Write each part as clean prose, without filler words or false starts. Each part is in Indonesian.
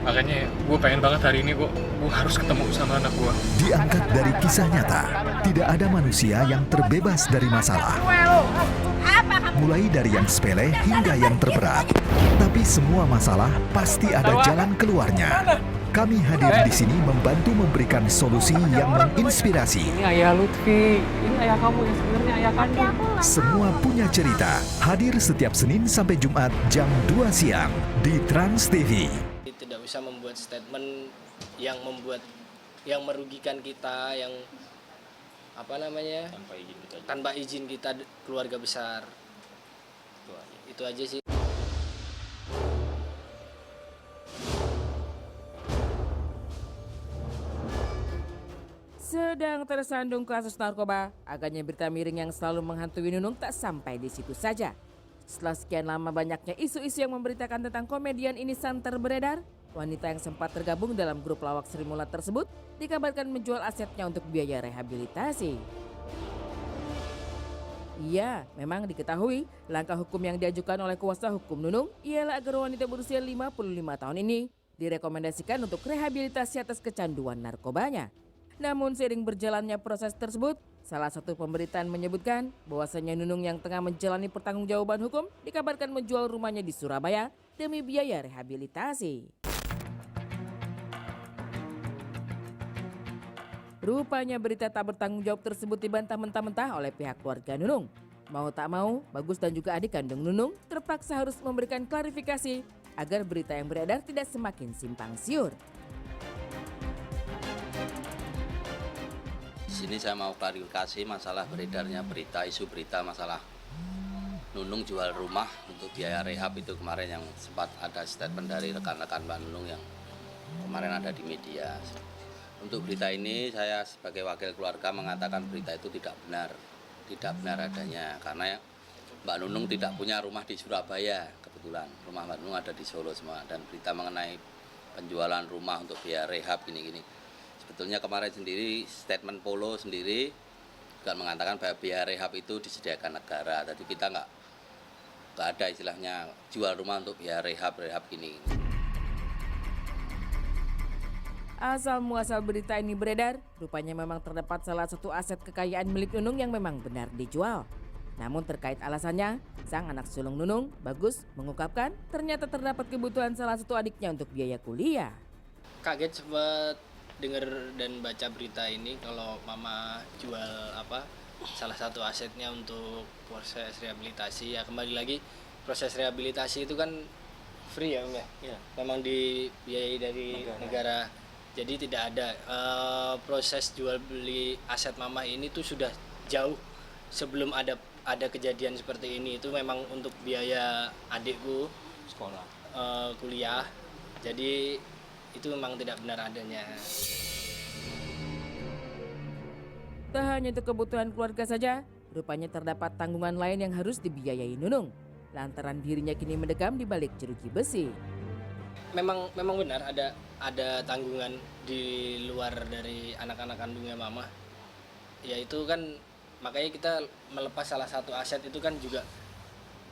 Makanya gue pengen banget hari ini gue harus ketemu sama anak gue. Diangkat dari kisah nyata, tidak ada manusia yang terbebas dari masalah. Mulai dari yang sepele hingga yang terberat. Tapi semua masalah pasti ada jalan keluarnya. Kami hadir di sini membantu memberikan solusi yang menginspirasi. Ini ayah Lutfi, ini ayah kamu yang sebenarnya ayah kandung. Semua punya cerita. Hadir setiap Senin sampai Jumat jam 2 siang di Trans TV. Tidak bisa membuat statement yang merugikan kita, yang tanpa izin kita keluarga besar. Itu aja sih. Sedang tersandung kasus narkoba, agaknya berita miring yang selalu menghantui Nunung tak sampai di situ saja. Setelah sekian lama banyaknya isu-isu yang memberitakan tentang komedian ini santer beredar, wanita yang sempat tergabung dalam grup lawak Sri Mulat tersebut dikabarkan menjual asetnya untuk biaya rehabilitasi. Iya, memang diketahui langkah hukum yang diajukan oleh kuasa hukum Nunung ialah agar wanita berusia 55 tahun ini direkomendasikan untuk rehabilitasi atas kecanduan narkobanya. Namun seiring berjalannya proses tersebut, salah satu pemberitaan menyebutkan bahwasanya Nunung yang tengah menjalani pertanggungjawaban hukum dikabarkan menjual rumahnya di Surabaya demi biaya rehabilitasi. Rupanya berita tak bertanggung jawab tersebut dibantah mentah-mentah oleh pihak keluarga Nunung. Mau tak mau, Bagus dan juga adik kandung Nunung terpaksa harus memberikan klarifikasi agar berita yang beredar tidak semakin simpang siur. Di sini saya mau klarifikasi masalah beredarnya isu berita masalah Nunung jual rumah untuk biaya rehab itu kemarin yang sempat ada statement dari rekan-rekan Mbak Nunung yang kemarin ada di media. Untuk berita ini saya sebagai wakil keluarga mengatakan berita itu tidak benar adanya karena Mbak Nunung tidak punya rumah di Surabaya, kebetulan rumah Mbak Nunung ada di Solo semua, dan berita mengenai penjualan rumah untuk biaya rehab gini-gini. Sebetulnya kemarin sendiri statement Polo sendiri juga mengatakan bahwa biaya rehab itu disediakan negara. Tadi kita nggak ada istilahnya jual rumah untuk biaya rehab gini. Asal muasal berita ini beredar, rupanya memang terdapat salah satu aset kekayaan milik Nunung yang memang benar dijual. Namun terkait alasannya, sang anak sulung Nunung, Bagus, mengungkapkan ternyata terdapat kebutuhan salah satu adiknya untuk biaya kuliah. Kaget sempat dengar dan baca berita ini kalau mama jual salah satu asetnya untuk proses rehabilitasi. Ya kembali lagi, proses rehabilitasi itu kan free ya Om ya? Ya. Memang dibiayai dari negara. Jadi tidak ada proses jual beli aset mama ini tuh sudah jauh sebelum ada kejadian seperti ini. Itu memang untuk biaya adikku sekolah kuliah. Jadi itu memang tidak benar adanya. Tak hanya untuk kebutuhan keluarga saja, rupanya terdapat tanggungan lain yang harus dibiayai Nunung. Lantaran dirinya kini mendekam di balik jeruji besi. Memang benar ada tanggungan di luar dari anak-anak kandungnya mama. Ya itu kan makanya kita melepas salah satu aset itu kan juga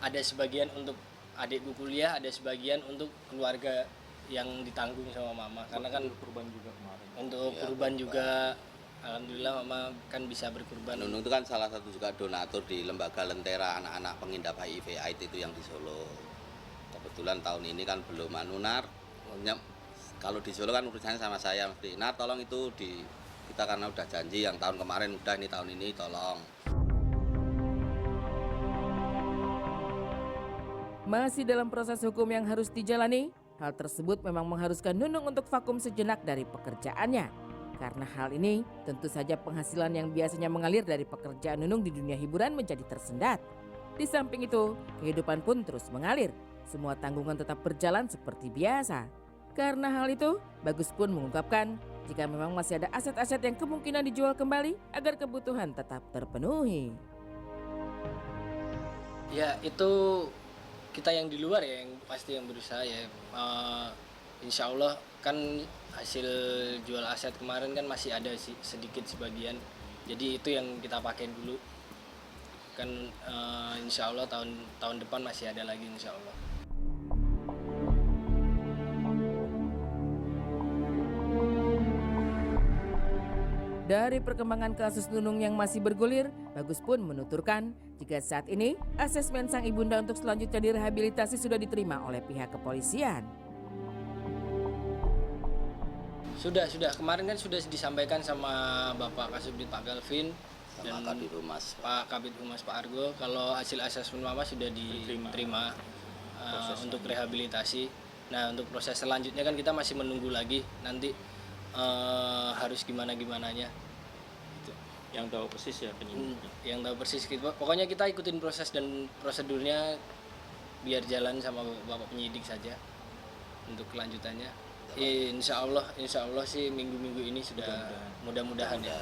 ada sebagian untuk adikku kuliah, ada sebagian untuk keluarga yang ditanggung sama mama, karena kan kurban juga kemarin. Untuk kurban juga, alhamdulillah mama kan bisa berkurban. Nunung itu kan salah satu juga donatur di lembaga Lentera anak-anak pengidap HIV/AIDS itu yang di Solo. Kebetulan tahun ini kan belum Nar. Kalau di Solo kan urusannya sama saya mesti. Nar tolong itu kita karena udah janji yang tahun kemarin udah, ini tahun ini tolong. Masih dalam proses hukum yang harus dijalani, hal tersebut memang mengharuskan Nunung untuk vakum sejenak dari pekerjaannya. Karena hal ini tentu saja penghasilan yang biasanya mengalir dari pekerjaan Nunung di dunia hiburan menjadi tersendat. Di samping itu, kehidupan pun terus mengalir. Semua tanggungan tetap berjalan seperti biasa. Karena hal itu, Bagus pun mengungkapkan jika memang masih ada aset-aset yang kemungkinan dijual kembali agar kebutuhan tetap terpenuhi. Ya itu kita yang di luar ya yang pasti yang berusaha ya. Insya Allah kan hasil jual aset kemarin kan masih ada sedikit sebagian. Jadi itu yang kita pakai dulu. Kan insya Allah tahun depan masih ada lagi insya Allah. Dari perkembangan kasus Nunung yang masih bergulir, Bagus pun menuturkan jika saat ini asesmen sang ibunda untuk selanjutnya direhabilitasi sudah diterima oleh pihak kepolisian. Sudah. Kemarin kan sudah disampaikan sama Bapak Kasubdit Pak Galvin dan sama Kabid Humas. Pak Kabid Humas Pak Argo kalau hasil asesmen mama sudah diterima untuk rehabilitasi. Nah, untuk proses selanjutnya kan kita masih menunggu lagi nanti harus gimananya. Gitu. Yang tahu persis ya penyidiknya. Yang tahu persis pokoknya kita ikutin proses dan prosedurnya biar jalan sama Bapak penyidik saja untuk kelanjutannya. Insya Allah sih minggu-minggu ini sudah mudah-mudahan ya.